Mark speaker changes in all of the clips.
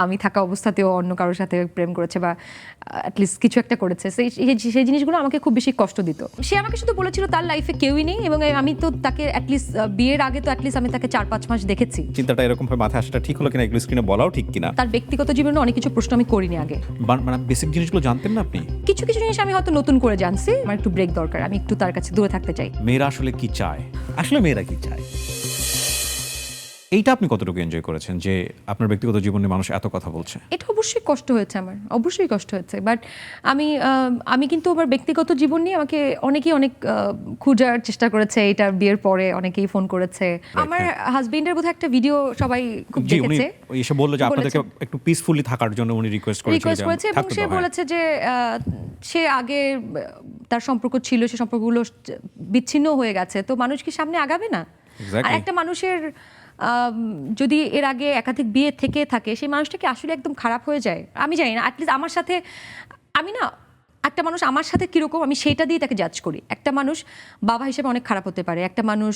Speaker 1: আমি থাকা অবস্থাতেও অন্য কারোর সাথে প্রেম করেছে বা অ্যাটলিস্ট কিছু একটা করেছে, সেই জিনিসগুলো আমাকে খুব বেশি কষ্ট দিত। সে আমাকে শুধু বলেছিল তার লাইফে কেউই নেই, এবং আমি তো তাকে অ্যাটলিস্ট বিয়ের আগে তো অ্যাটলিস্ট আমি তাকে 4-5 মাস দেখেছি।
Speaker 2: চিন্তাটা এরকম ভাবে মাথায় আসাটা ঠিক হলো কিনা এগুলো স্ক্রিনে বলাও ঠিক কিনা?
Speaker 1: তার ব্যক্তিগত জীবনে অনেক কিছু প্রশ্ন আমি করিনি আগে,
Speaker 2: মানে বেসিক জিনিসগুলো জানতেন না আপনি?
Speaker 1: কিছু কিছু জিনিস আমি হয়তো নতুন করে জানছি। আমার একটু ব্রেক দরকার, আমি একটু তার কাছে দূরে থাকতে চাই।
Speaker 2: মেয়েরা আসলে কি চায়, আসলে মেয়েরা কি চায়, এইটা আপনি কতটুকু এনজয় করেছেন যে আপনার ব্যক্তিগত জীবনে মানুষ এত কথা বলছে?
Speaker 1: এটা অবশ্যই কষ্ট হয়েছে, আমার অবশ্যই কষ্ট হয়েছে, বাট আমি কিন্তু আমার ব্যক্তিগত জীবন নিয়ে আমাকে অনেকেই অনেক খোঁজার চেষ্টা করেছে। এটা বিয়ের পরে অনেকেই ফোন করেছে। আমার হাজবেন্ডের বোধহয় একটা ভিডিও সবাই খুব দেখেছে,
Speaker 2: এসে বললো যে আপনাদেরকে একটু পিসফুলি থাকার জন্য উনি রিকোয়েস্ট করেছে,
Speaker 1: এবং সে বলেছে যে সে আগে তার সম্পর্ক ছিল, সে সম্পর্কগুলো বিচ্ছিন্ন হয়ে গেছে, তো মানুষ কি সামনে আগাবে না? আর একটা মানুষের যদি এর আগে একাধিক বিয়ে থেকে থাকে, সেই মানুষটা কি আসলে একদম খারাপ হয়ে যায়? আমি জানি না, অ্যাটলিস্ট আমার সাথে আমি না, একটা মানুষ আমার সাথে কীরকম আমি সেইটা দিয়ে তাকে জাজ করি। একটা মানুষ বাবা হিসেবে অনেক খারাপ হতে পারে, একটা মানুষ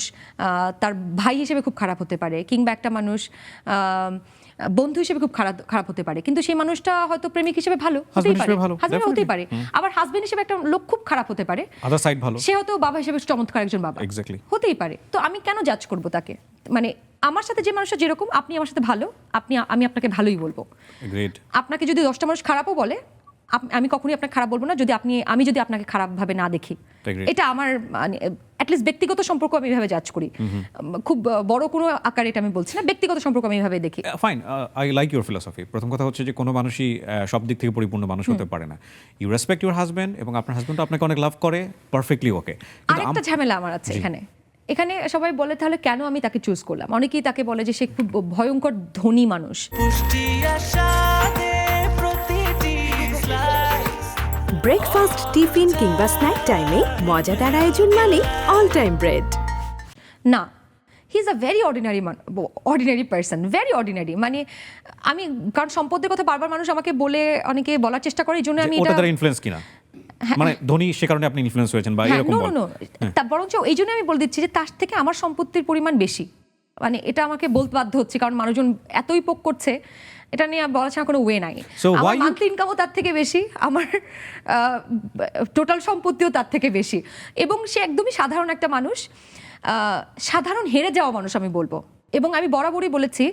Speaker 1: তার ভাই হিসেবে খুব খারাপ হতে পারে, কিংবা একটা মানুষ বন্ধু হিসেবে খুব খারাপ হতে পারে, কিন্তু সেই মানুষটা হয়তো প্রেমিক হিসেবে ভালো হতেই পারে, হাজবেন্ড হতেই পারে। আবার হাজবেন্ড হিসেবে একটা লোক খুব খারাপ হতে পারে,
Speaker 2: আদার সাইড ভালো,
Speaker 1: সে হয়তো বাবা হিসেবে চমৎকার একজন বাবা হতেই পারে। তো আমি কেন জাজ করব তাকে? মানে আমার সাথে যে মানুষটা যেরকম, আপনি আমার সাথে ভালো, আমি আপনাকে ভালোই বলবো। আপনাকে যদি 10টা মানুষ খারাপও বলে, আমি কখনোই আপনাকে খারাপ বলবো না আমি যদি আপনাকে খারাপভাবে না দেখি। এটা আমার মানে অ্যাটলিস্ট ব্যক্তিগত সম্পর্ক আমি এভাবে জাজ করি। খুব বড় কোনো আকারে এটা আমি বলছি না, ব্যক্তিগত সম্পর্ক আমি এভাবে দেখি।
Speaker 2: Fine, I like your philosophy. প্রথম কথা হচ্ছে যে কোনো মানুষই সব দিক থেকে পরিপূর্ণ মানুষ হতে পারে না। ইউ রেসপেক্ট ইউর হাজব্যান্ড, এবং আপনার হাজব্যান্ড আপনাকে অনেক লাভ করে, পারফেক্টলি ওকে।
Speaker 1: আরেকটা ঝামেলা আমার আছে এখানে সবাই বলে তাহলে কেন আমি তাকে চুজ করলাম। অনেকেই তাকে বলে যে সে খুব ভয়ঙ্কর ধনী মানুষ।
Speaker 3: ব্রেকফাস্ট, টিফিন কিংবা স্ন্যাক টাইমে মজাদার আয়োজন মানে অল টাইম ব্রেড।
Speaker 1: না, he is a very ordinary person, very ordinary. মানে আমি কারণ সম্পদের কথা বারবার মানুষ আমাকে বলে, অনেকে বলার চেষ্টা করে, এই জন্য আমি
Speaker 2: এটা দ্বারা ইনফ্লুয়েন্স কিনা, মানে ধনী সে কারণে আপনি ইনফ্লুয়েন্স হয়েছেন বা এরকম
Speaker 1: তা বরঞ্চ এই জন্য আমি বলে দিচ্ছি যে তার থেকে আমার সম্পত্তির পরিমাণ বেশি। মানে এটা আমাকে বলতে বাধ্য হচ্ছে, কারণ মানুষজন এতই পোক করছে, এটা নিয়ে বলা ছাড়া কোনো ওয়ে নাই। আমার মান্থলি ইনকামও তার থেকে বেশি, আমার টোটাল সম্পত্তিও তার থেকে বেশি, এবং সে একদমই সাধারণ একটা মানুষ, সাধারণ হেরে যাওয়া মানুষ আমি বলবো। এবং আমি বরাবরই বলেছি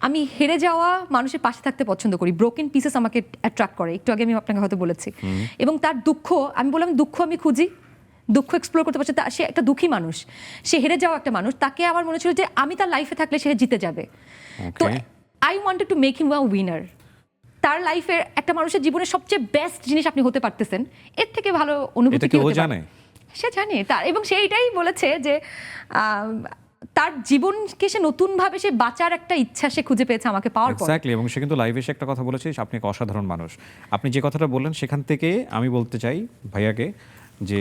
Speaker 1: আমি হেরে যাওয়া মানুষের পাশে থাকতে পছন্দ করি, ব্রোকেন পিসেস আমাকে অ্যাট্রাক্ট করে, একটু আগে আমি আপনাকে হয়তো বলেছি। এবং তার দুঃখ, আমি বললাম দুঃখ আমি খুঁজি, দুঃখ এক্সপ্লোর করতে পারছে। সে একটা দুঃখী মানুষ, সে হেরে যাওয়া একটা মানুষ, তাকে আমার মনে ছিল যে আমি তার লাইফে থাকলে সে জিতে যাবে। তো I wanted to make him a winner. তার লাইফের একটা মানুষের জীবনের সবচেয়ে বেস্ট জিনিস আপনি হতে পারতেছেন, এর থেকে ভালো অনুভূতি কি হতে পারে? সে জানে তার, এবং সে এটাই বলেছে যে তার জীবনকে সে নতুনভাবে সে বাঁচার একটা ইচ্ছা সে খুঁজে পেয়েছে আমাকে পাওয়ার পর।
Speaker 2: এক্স্যাক্টলি, এবং সে কিন্তু লাইভে এসে একটা কথা বলেছে, আপনি এক অসাধারণ মানুষ। আপনি যে কথাটা বললেন সেখান থেকে আমি বলতে চাই ভাইয়াকে যে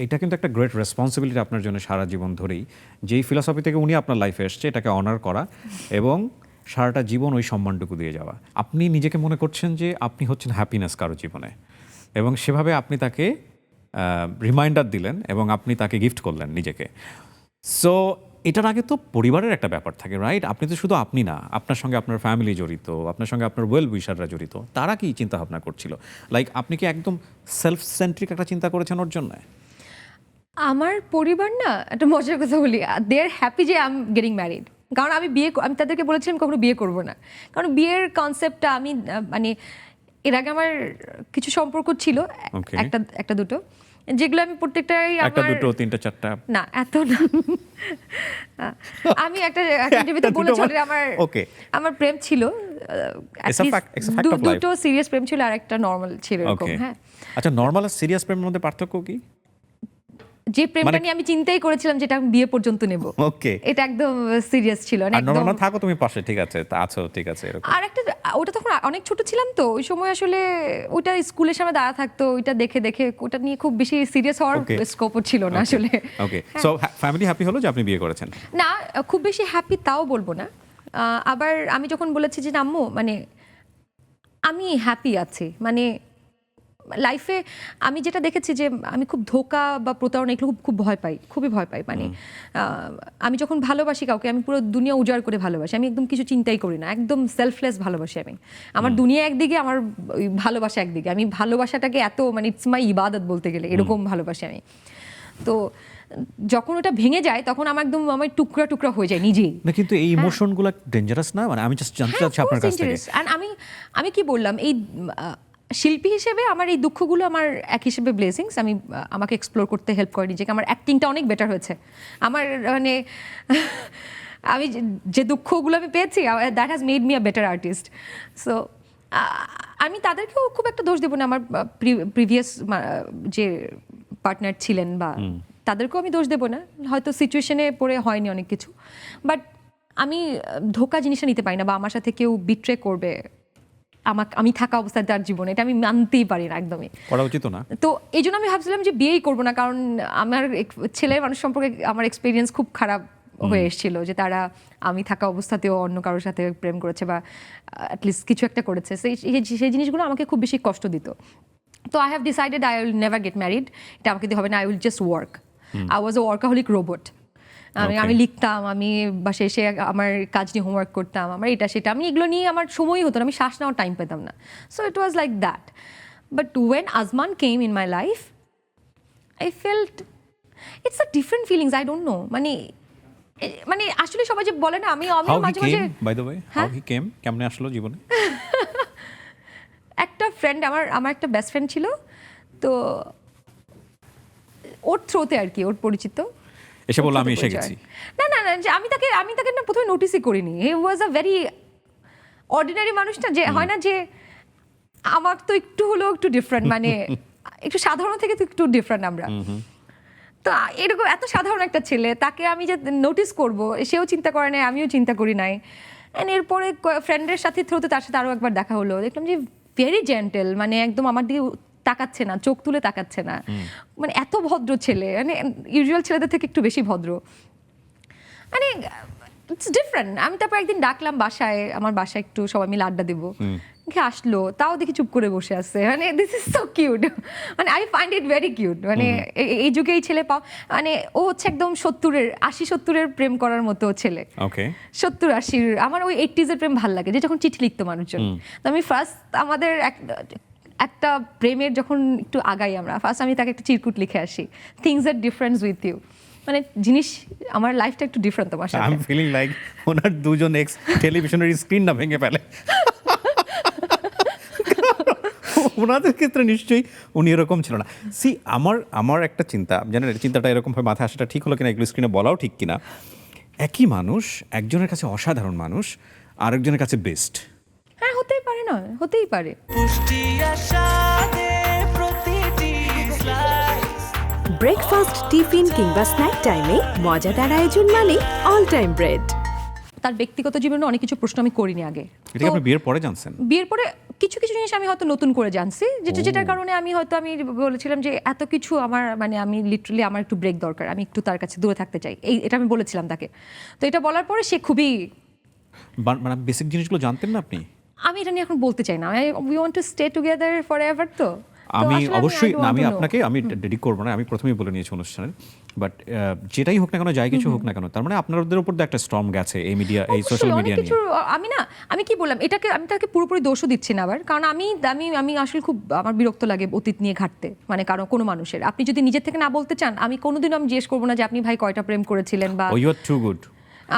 Speaker 2: এটা কিন্তু একটা গ্রেট রেসপন্সিবিলিটি আপনার জন্য সারা জীবন ধরেই, যেই ফিলসফি থেকে উনি আপনার লাইফে এসছে এটাকে অনার করা এবং সারাটা জীবন ওই সম্মানটুকু দিয়ে যাওয়া। আপনি নিজেকে মনে করছেন যে আপনি হচ্ছেন হ্যাপিনেস কারো জীবনে, এবং সেভাবে আপনি তাকে রিমাইন্ডার দিলেন এবং আপনি তাকে গিফট করলেন নিজেকে। সো এটার আগে তো পরিবারের একটা ব্যাপার থাকে, রাইট? আপনি তো শুধু আপনি না, আপনার সঙ্গে আপনার ফ্যামিলি জড়িত, আপনার সঙ্গে আপনার ওয়েল উইশাররা জড়িত। তারা কি চিন্তা ভাবনা করছিল? লাইক আপনি কি একদম সেলফ সেন্ট্রিক একটা চিন্তা করেছেন ওর জন্য?
Speaker 1: আমার পরিবার না, একটা মজার কথা বলি, দে আর হ্যাপি যে আই এম গেটিং ম্যারিড। কারণ আমি তাদেরকে বলেছিলাম কখনো বিয়ে করব না, কারণ বিয়ের কনসেপ্টটা আমি মানে এর আগে আমার কিছু সম্পর্ক ছিল, একটা দুটো, যেগুলো আমি প্রত্যেকটাই
Speaker 2: একটা দুটো তিনটা চারটা
Speaker 1: না, এত না। আমি একটা ইন্টারভিউতে বলেছি আমার প্রেম ছিল দুটো সিরিয়াস প্রেম ছিল আর একটা নর্মাল ছিল এরকম। হ্যাঁ,
Speaker 2: আচ্ছা, নর্মাল আর সিরিয়াস প্রেমের মধ্যে পার্থক্য কি?
Speaker 1: যে প্রেমটা নিয়ে আমি চিন্তাই করেছিলাম যেটা আমি বিয়ে পর্যন্ত নেব, এটা একদম সিরিয়াস ছিল না।
Speaker 2: একদম নরমাল থাকো তুমি পাশে, ঠিক আছে, আছো, ঠিক আছে, এরকম।
Speaker 1: আর একটা, ওটা তখন অনেক ছোট ছিলাম, তো ওই সময় আসলে ওইটা স্কুলের সামনে দাঁড়া থাকতো, ওইটা দেখে দেখে ওটা নিয়ে খুব বেশি সিরিয়াস হওয়ার স্কোপও ছিল না আসলে।
Speaker 2: ওকে, সো ফ্যামিলি হ্যাপি হলো যে আপনি বিয়ে করেছেন?
Speaker 1: না, খুব বেশি হ্যাপি তাও বলবো না। আবার আমি যখন বলেছি যে আম্মু মানে আমি হ্যাপি আছি, মানে লাইফে আমি যেটা দেখেছি যে আমি খুব ধোঁকা বা প্রতারণা এগুলো খুব ভয় পাই, খুবই ভয় পাই। মানে আমি যখন ভালোবাসি কাউকে আমি পুরো দুনিয়া উজাড় করে ভালোবাসি, আমি একদম কিছু চিন্তাই করি না, একদম সেলফলেস ভালোবাসি আমি। আমার দুনিয়া একদিকে, আমার ওই ভালোবাসা একদিকে। আমি ভালোবাসাটাকে এত মানে ইটস মাই ইবাদত বলতে গেলে, এরকম ভালোবাসি আমি। তো যখন ওটা ভেঙে যায় তখন আমার একদম আমার টুকরা টুকরা হয়ে যায় নিজেই।
Speaker 2: না কিন্তু এই ইমোশনগুলো ডেঞ্জারাস না? মানে আমি জাস্ট জানতে চাচ্ছি আপনার কাছ থেকে।
Speaker 1: আমি কি বললাম, এই শিল্পী হিসেবে আমার এই দুঃখগুলো আমার এক হিসেবে ব্লেসিংস। আমি আমাকে এক্সপ্লোর করতে হেল্প করে নিজেকে, আমার অ্যাক্টিংটা অনেক বেটার হয়েছে আমার। মানে আমি যে দুঃখগুলো আমি পেয়েছি, that has made me a better artist. So আমি তাদেরকেও খুব একটা দোষ দেবো না, আমার প্রিভিয়াস যে পার্টনার ছিলেন বা তাদেরকেও আমি দোষ দেবো না, হয়তো সিচুয়েশনে পড়ে হয়নি অনেক কিছু। বাট আমি ধোঁকা জিনিসটা নিতে পারি না, বা আমার সাথে কেউ বিট্রে করবে আমি থাকা অবস্থায় তার জীবনে, এটা আমি মানতেই পারি না, একদমই
Speaker 2: করা উচিত না।
Speaker 1: তো এই জন্য আমি ভাবছিলাম যে বিয়েই করবো না, কারণ আমার ছেলের মানুষ সম্পর্কে আমার এক্সপিরিয়েন্স খুব খারাপ হয়ে এসেছিল, যে তারা আমি থাকা অবস্থাতেও অন্য কারোর সাথে প্রেম করেছে বা অ্যাটলিস্ট কিছু একটা করেছে। সেই জিনিসগুলো আমাকে খুব বেশি কষ্ট দিত। তো I have decided I will never get married, এটা আমাকে দিয়ে হবে না, I will just work. I was a workaholic robot. আমি লিখতাম, আমি বা শেষে আমার কাজ নিয়ে হোমওয়ার্ক করতাম, আমার এটা সেটা, আমি এগুলো নিয়ে আমার সময়ই হতো না, আমি শ্বাস নেওয়ার টাইম পেতাম না। So it was like that. But when Azman came in my life, I felt it's a different feelings, I don't know. মানে আসলে সবাই যে বলে না, আমি মাঝে মাঝে
Speaker 2: by the way how he came, কেমনে আসলো জীবনে?
Speaker 1: একটা ফ্রেন্ড, আমার একটা বেস্ট ফ্রেন্ড ছিল, তো ওর থ্রোতে আর কি, ওর পরিচিত
Speaker 2: এসে বললাম আমি এসে গেছি।
Speaker 1: না না না, যে আমি তাকে না প্রথমে নোটিসই করিনি। হি ওয়াজ আ ভেরি অর্ডিনারি মানুষ, না যে হয় না যে আমার তো একটু হলেও একটু ডিফারেন্ট, মানে একটু সাধারণ থেকে তো একটু ডিফারেন্ট আমরা। তো এরকম এত সাধারণ একটা ছেলে, তাকে আমি যে নোটিস করব সেও চিন্তা করে নাই, আমিও চিন্তা করি নাই। অ্যান্ড এরপরে ফ্রেন্ডের সাথে থ্রোতে তার সাথে আরও একবার দেখা হলো, দেখলাম যে ভেরি জেন্টেল, মানে একদম আমার দিকে তাকাচ্ছে না, চোখ তুলে তাকাচ্ছে না, মানে এত ভদ্র ছেলে, মানে ইউজুয়াল ছেলেদের থেকে একটু বেশি ভদ্র, মানে ইটস ডিফারেন্ট। আমি তারপর একদিন ডাকলাম বাসায়, আমার বাসায় একটু সবাই মিলে আড্ডা দেবো, আসলো, তাও দেখি চুপ করে বসে আছে। মানে দিস ইজ সো কিউট, মানে I find it very cute. মানে এই যুগে এই ছেলে পাও, মানে ও হচ্ছে একদম 80-70-এর প্রেম করার মতো ছেলে। 70-80, আমার ওই 80s-এর প্রেম ভাল লাগে, যে যখন চিঠি লিখতো মানুষজন। তো আমি ফার্স্ট আমাদের একটা প্রেমের যখন একটু আগাই আমরা, ফার্স্ট আমি তাকে একটা চিরকুট লিখে আসি, things are difference with you, মানে জিনিস আমার লাইফটা একটু ডিফারেন্ট তোমার সাথে।
Speaker 2: আই এম ফিলিং লাইক ওনার দুজন এক্স টেলিভিশনের স্ক্রিন না ভেঙে ফেলে। ওনাদের ক্ষেত্রে নিশ্চয়ই উনি এরকম ছিল না। আমার একটা চিন্তা, জানেন চিন্তাটা এরকমভাবে মাথায় আসাটা ঠিক হলো কিনা, এগুলো স্ক্রিনে বলাও ঠিক কিনা। একই মানুষ, একজনের কাছে অসাধারণ মানুষ, আরেকজনের কাছে বেস্ট।
Speaker 1: হ্যাঁ, হতেই পারে, না হতেই পারে।
Speaker 3: ব্রেকফাস্ট, টিফিন কিংবা স্ন্যাক টাইমে মজাদার আয়োজন মানে অল টাইম ব্রেড।
Speaker 1: তার ব্যক্তিগত জীবনে অনেক কিছু প্রশ্ন আমি করিনি আগে।
Speaker 2: এটা আপনি বিয়ের পরে জানছেন?
Speaker 1: বিয়ের পরে কিছু জিনিস আমি হয়তো নতুন করে জানছি, যেটার কারণে আমি বলেছিলাম যে এত কিছু আমার, মানে আমি লিটারালি আমার একটু ব্রেক দরকার, আমি একটু তার কাছে দূরে থাকতে চাই, এটা আমি বলেছিলাম তাকে। তো এটা বলার পরে সে খুবই,
Speaker 2: মানে বেসিক জিনিসগুলো জানতেন না আপনি?
Speaker 1: আমি এটা নিয়ে এখন বলতে চাই না, we want to stay together for ever. তো
Speaker 2: আমি অবশ্যই না, আমি আপনাকে ডেডিকেট করবো না, আমি প্রথমেই বলে নিয়েছি অনুষ্ঠানের। বাট যেটাই হোক না কেন, যাই কিছু হোক না কেন, তার মানে আপনাদের উপর তো একটা স্টর্ম গেছে এই মিডিয়া, এই সোশ্যাল মিডিয়া নিয়ে।
Speaker 1: আমি কি বললাম, আমি তাকে পুরোপুরি দোষও দিচ্ছি না আবার, কারণ আমি আসলে খুব আমার বিরক্ত লাগে অতীত নিয়ে ঘাটতে, মানে কারণ কোনো মানুষের আপনি যদি নিজের থেকে না বলতে চান, আমি কোনোদিনও আমি জিজ্ঞেস করবো না যে আপনি ভাই কয়টা প্রেম করেছিলেন, বা
Speaker 2: ইউ আর টু গুড,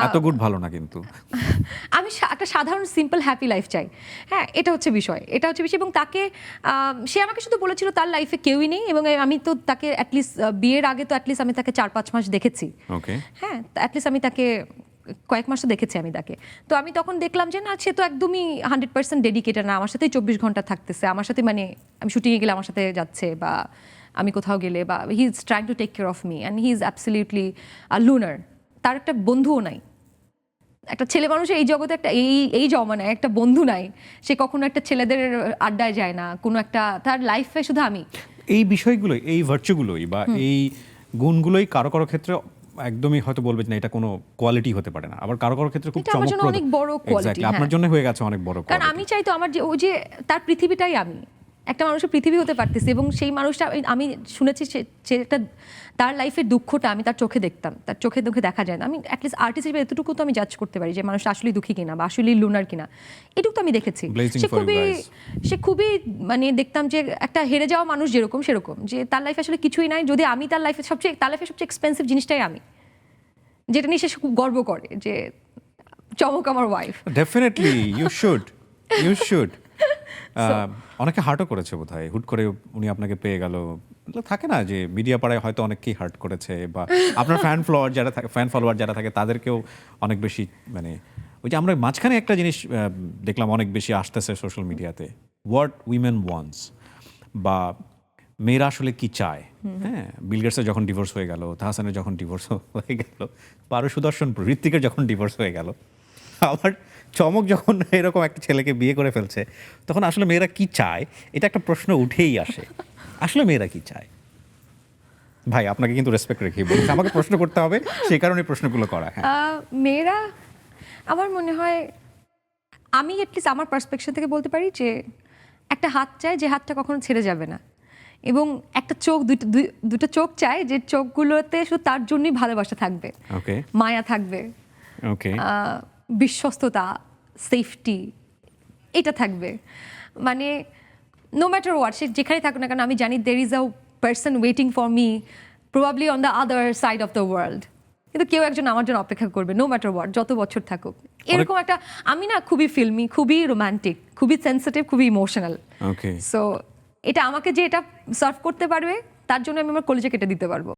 Speaker 2: এত গুড ভালো না। কিন্তু
Speaker 1: আমি একটা সাধারণ সিম্পল হ্যাপি লাইফ চাই। হ্যাঁ, এটা হচ্ছে বিষয়। এবং তাকে, সে আমাকে শুধু বলেছিল তার লাইফে কেউই নেই, এবং আমি তো তাকে অ্যাটলিস্ট বিয়ের আগে তো অ্যাটলিস্ট আমি তাকে 4-5 মাস দেখেছি। হ্যাঁ, অ্যাটলিস্ট আমি তাকে কয়েক মাসও দেখেছি আমি তাকে। তো আমি তখন দেখলাম যে না, সে তো একদমই 100% ডেডিকেটেড না, আমার সাথেই 24 ঘন্টা থাকতেছে আমার সাথে, মানে আমি শুটিংয়ে গেলে আমার সাথে যাচ্ছে, বা আমি কোথাও গেলে, বা he is trying to take care of me, and he is absolutely lunar. তার একটা বন্ধুও নাই, একটা ছেলে মানুষের এই জগতে একটা এই জমানায় একটা বন্ধু নাই, সে কখনো একটা ছেলেদের আড্ডায় যায় না, কোনো একটা, তার লাইফে শুধু আমি।
Speaker 2: এই বিষয়গুলোই, এই ভার্চুগুলোই বা এই গুণগুলোই কারো ক্ষেত্রে একদমই হয়তো বলবে না এটা কোনো কোয়ালিটি হতে পারে না, আবার কারো ক্ষেত্রে খুব চমকপ্রদ,
Speaker 1: অনেক বড় কোয়ালিটি।
Speaker 2: আপনার জন্য হয়ে গেছে অনেক বড় কোয়ালিটি।
Speaker 1: কারণ আমি চাই তো আমার যে ওই যে তার পৃথিবীটাই আমি, একটা মানুষের পৃথিবী হতে পারতেছে, এবং সেই মানুষটা আমি শুনেছি সেটা তার লাইফের দুঃখটা আমি তার চোখে দেখতাম, তার চোখে দেখা যায় না। আমি অ্যাটলিস্ট আর্টিস্ট হিসেবে এতটুকু তো আমি জাজ করতে পারি যে মানুষটা আসলেই দুঃখী কিনা বা আসলেই লুনার কিনা, এটুকু তো আমি দেখেছি। সে খুবই মানে দেখতাম যে একটা হেরে যাওয়া মানুষ যেরকম সেরকম, যে তার লাইফে আসলে কিছুই নাই, যদি আমি তার লাইফে সবচেয়ে এক্সপেন্সিভ জিনিসটাই আমি, যেটা নিয়ে সে খুব গর্ব করে যে চমক আমার ওয়াইফ।
Speaker 2: ডেফিনেটলি ইউ শুড অনেকে হার্টও করেছে বোধহয়, হুট করে উনি আপনাকে পেয়ে গেল, থাকে না যে মিডিয়া পাড়ায় হয়তো অনেককেই হার্ট করেছে, বা আপনার ফ্যান ফলোয়ার যারা থাকে তাদেরকেও অনেক বেশি, মানে ওই যে আমরা মাঝখানে একটা জিনিস দেখলাম অনেক বেশি আসতেছে সোশ্যাল মিডিয়াতে, হোয়াট উইমেন ওয়ান্টস, বা মেয়েরা আসলে কি চায়। হ্যাঁ, বিল গেটসের যখন ডিভোর্স হয়ে গেল, তাহসানের যখন ডিভোর্স হয়ে গেল, পারু সুদর্শন ঋত্বিকের যখন ডিভোর্স হয়ে গেল, আবার চমক যখন এরকম একটা ছেলেকে বিয়ে করে ফেলছে, তখন আসলে মেয়েরা কি চায় এটা একটা প্রশ্ন উঠেই আসে। আসলে মেয়েরা কি চায়? ভাই আপনাকে কিন্তু রেসপেক্ট রেখেই বলছি, আমাকে প্রশ্ন করতে হবে, সেই কারণে প্রশ্নগুলো করা। হ্যাঁ,
Speaker 1: মেয়েরা, আমার মনে হয় আমি অ্যাটলিস্ট আমার পার্সপেকশন থেকে বলতে পারি যে একটা হাত চায় যে হাতটা কখনো ছেড়ে যাবে না, এবং একটা চোখ, দুটো চোখ চায় যে চোখগুলোতে শুধু তার জন্যই ভালোবাসা থাকবে,
Speaker 2: ওকে,
Speaker 1: মায়া থাকবে,
Speaker 2: ওকে,
Speaker 1: বিশ্বস্ততা, সেফটি, এটা থাকবে। মানে নো ম্যাটার হোয়াট, সে যেখানে থাকুক না কেন, আমি জানি there is a person waiting for me probably on the other side of the world, কিন্তু কেউ একজন আমার জন্য অপেক্ষা করবে, নো ম্যাটার হোয়াট, যত বছর থাকুক। এরকম একটা, আমি না খুবই ফিল্মি, খুবই রোমান্টিক, খুবই সেন্সিটিভ, খুবই ইমোশনাল।
Speaker 2: ওকে,
Speaker 1: সো এটা আমাকে যে এটা সার্ভ করতে পারবে তার জন্য আমি আমার কলেজে কেটে দিতে পারবো।